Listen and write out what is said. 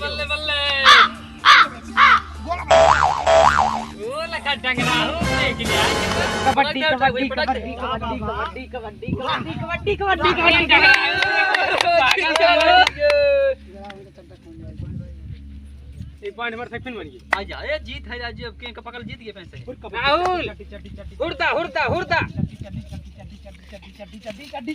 बल्ले बल्ले वो लगा डंगरा हो देख लिया कबड्डी कबड्डी कबड्डी कबड्डी कबड्डी कबड्डी कबड्डी कबड्डी कबड्डी एक पॉइंट पर सेकंड बन गई आ जा ये जीत है आज अब के पकड़ जीत गए पैसे राहुल हुरदा हुरदा हुरदा चड्डी